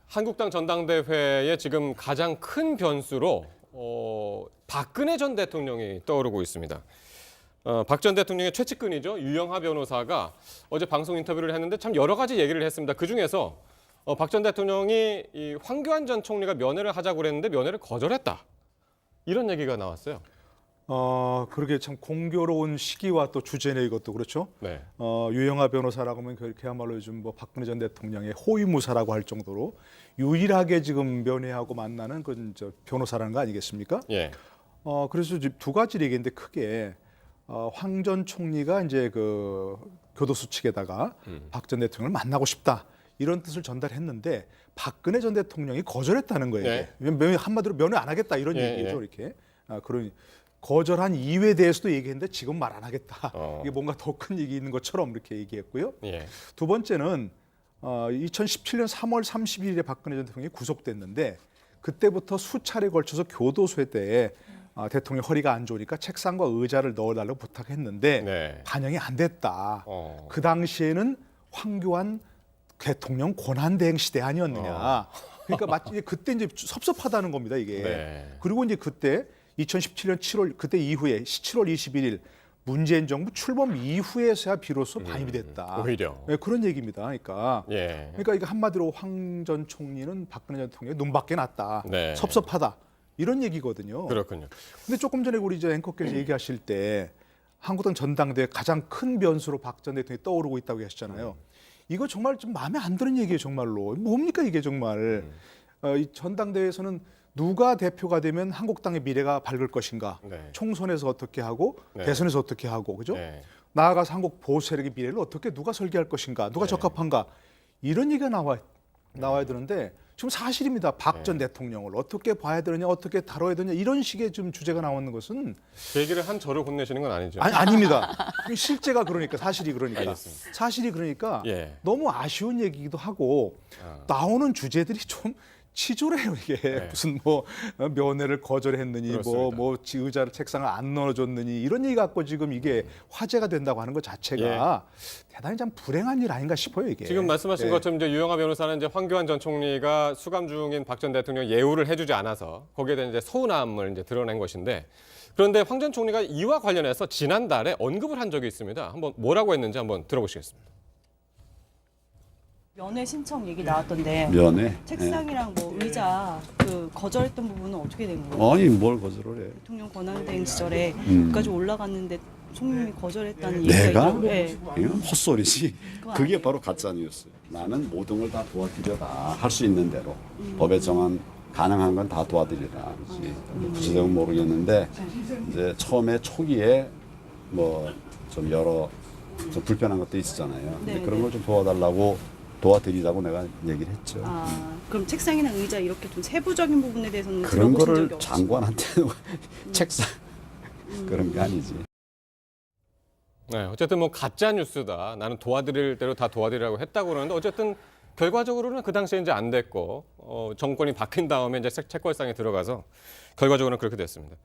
한국당 전당대회의 지금 가장 큰 변수로 박근혜 전 대통령이 떠오르고 있습니다. 박 전 대통령의 최측근이죠. 유영하 변호사가 어제 방송 인터뷰를 했는데 참 여러 가지 얘기를 했습니다. 그중에서 박 전 대통령이 이 황교안 전 총리가 면회를 하자고 그랬는데 면회를 거절했다. 이런 얘기가 나왔어요. 그러게 참 공교로운 시기와 또 주제네 이것도 그렇죠. 네. 유영하 변호사라고 하면 그야말로 요즘 뭐 박근혜 전 대통령의 호위무사라고 할 정도로 유일하게 지금 면회하고 만나는 그 변호사라는 거 아니겠습니까? 예. 그래서 두 가지 얘기인데 크게 황 전 총리가 이제 그 교도소 측에다가 박 전 대통령을 만나고 싶다 이런 뜻을 전달했는데 박근혜 전 대통령이 거절했다는 거예요. 예. 한마디로 면회 안 하겠다 이런 예, 얘기죠. 예. 이렇게 그런 거절한 이유에 대해서도 얘기했는데 지금 말 안 하겠다. 이게 뭔가 더 큰 얘기 있는 것처럼 이렇게 얘기했고요. 예. 두 번째는 2017년 3월 31일에 박근혜 전 대통령이 구속됐는데 그때부터 수차례 걸쳐서 교도소에 때 대통령 허리가 안 좋으니까 책상과 의자를 넣어달라고 부탁했는데 네. 반영이 안 됐다. 그 당시에는 황교안 대통령 권한대행 시대 아니었느냐. 그러니까 마치 그때 이제 섭섭하다는 겁니다 이게. 네. 그리고 이제 그때 2017년 7월 그때 이후에 7월 21일 문재인 정부 출범 이후에서야 비로소 반입이 됐다. 오히려. 네, 그런 얘기입니다. 그러니까 이게 한마디로 황 전 총리는 박근혜 전 대통령의 눈밖에 났다. 네. 섭섭하다. 이런 얘기거든요. 그렇군요. 근데 조금 전에 우리 앵커께서 얘기하실 때 한국당 전당대회 가장 큰 변수로 박 전 대통령이 떠오르고 있다고 하셨잖아요. 이거 정말 좀 마음에 안 드는 얘기예요, 정말로. 뭡니까 이게 정말. 이 전당대회에서는 누가 대표가 되면 한국당의 미래가 밝을 것인가. 네. 총선에서 어떻게 하고 네. 대선에서 어떻게 하고 그죠? 네. 나아가서 한국 보수 세력의 미래를 어떻게 누가 설계할 것인가. 누가 적합한가. 이런 얘기가 나와야 되는데 지금 사실입니다. 박 전 대통령을 어떻게 봐야 되느냐, 어떻게 다뤄야 되느냐 이런 식의 좀 주제가 나오는 것은 그 얘기를 한 저를 혼내시는 건 아니죠? 아닙니다. 실제가 그러니까 사실이 그러니까 알겠습니다. 사실이 그러니까 예. 너무 아쉬운 얘기기도 하고 나오는 주제들이 좀 치졸해요 이게. 네. 무슨 뭐 면회를 거절했느니 그렇습니다. 뭐 의자를 책상을 안 넣어줬느니 이런 얘기 갖고 지금 이게 화제가 된다고 하는 것 자체가 대단히 참 불행한 일 아닌가 싶어요 이게. 지금 말씀하신 것처럼 이제 유영하 변호사는 이제 황교안 전 총리가 수감 중인 박 전 대통령 예우를 해주지 않아서 거기에 대한 이제 서운함을 이제 드러낸 것인데, 그런데 황 전 총리가 이와 관련해서 지난달에 언급을 한 적이 있습니다. 한번 뭐라고 했는지 한번 들어보시겠습니다. 면회 신청 얘기 나왔던데 면회? 책상이랑 뭐 의자 그 거절했던 부분은 어떻게 된 거예요? 아니 뭘 거절을 해? 대통령 권한대행 시절에 끝까지 올라갔는데 총님이 거절했다는 얘기가 내가? 있죠. 네. 이건 헛소리지. 그게 바로 가짜 뉴스. 나는 모든 걸 다 도와드려라. 할 수 있는 대로. 법에 정한 가능한 건 다 도와드리라. 구체적으로 모르겠는데 이제 처음에 초기에 뭐 좀 여러 좀 불편한 것도 있었잖아요. 근데 네, 그런 네. 걸 좀 도와드리자고 내가 얘기를 했죠. 그럼 책상이나 의자 이렇게 좀 세부적인 부분에 대해서는 그런 들어보신 거를 적이 없어요? 장관한테 책상 그런 게 아니지. 네, 어쨌든 뭐 가짜 뉴스다. 나는 도와드릴 대로 다 도와드리라고 했다고 그러는데 어쨌든 결과적으로는 그 당시에 이제 안 됐고 정권이 바뀐 다음에 이제 책걸상에 들어가서 결과적으로는 그렇게 됐습니다.